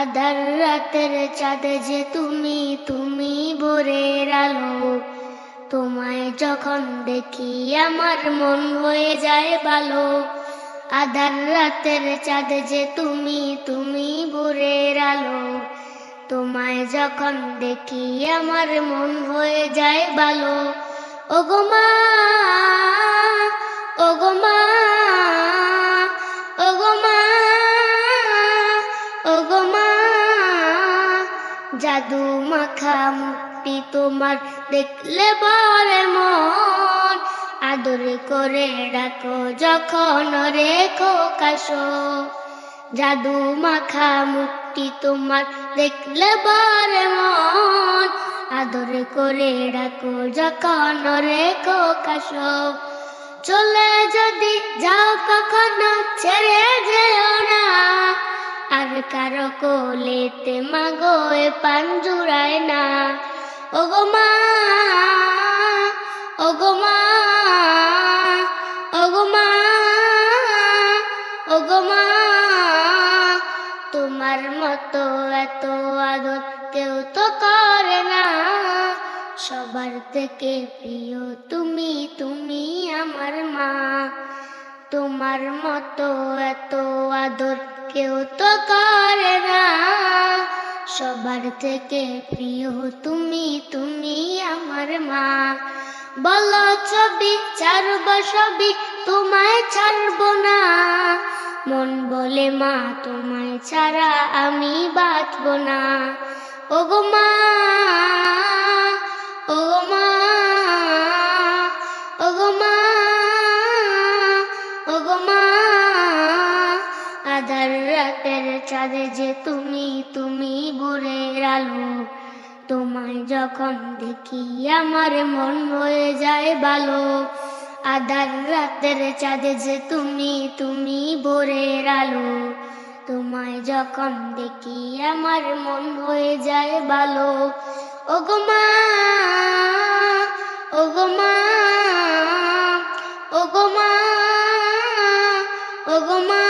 আধার রাতের চাঁদ যে তুমি, তুমি ভোরের আলো। তোমায় যখন দেখি আমার মন হয়ে যায় ভালো। আধার রাতের চাঁদ যে তুমি, তুমি ভোরের আলো। তোমায় যখন দেখি আমার মন হয়ে যায় ভালো। ওগো মা, ওগো মা, ওগো মা, ওগো মা, জাদু মাখা মুখটি তোমার দেখলে ভরে মন। আদরে করে ডাকো যখন রেখো কাশো। জাদু মাখা মুখটি তোমার দেখলে ভরে মন। আদরে করে ডাকো যখন রেখো কাশো। চলে যদি যাও কখনো ছেড়ে যেও না, আর কারো কোলেতে মাগো এ পান জুড়ায় না। ওগো মা, ওগো মা, ওগো মা, ওগো মা, তোমার মতো এত আদর কেউ তো করে না। সবার থেকে প্রিয় তুমি, তুমি আমার মা। তোমার মতো এত আদর কেউ তো করে না। সবার থেকে প্রিয় তুমি, তুমি আমার মা। বলো ছবি ছাড়বো সবই, তোমায় ছাড়বো না। মন বলে মা তোমায় ছাড়া আমি বাঁচবো না। ওগো মা, ওগো মা, ওগো মা, ওগো মা, আধার রাতের চাঁদে যে তুমি, তুমি ভোরের আলো। তোমায় যখন দেখি আমার মন হয়ে যায় ভালো। আধার রাতের চাঁদে যে তুমি, তুমি ভোরের আলো। তোমায় যখন দেখি আমার মন হয়ে যায় ভালো। ওগো মা, ওগো মা, ওগো মা, ওগো মা,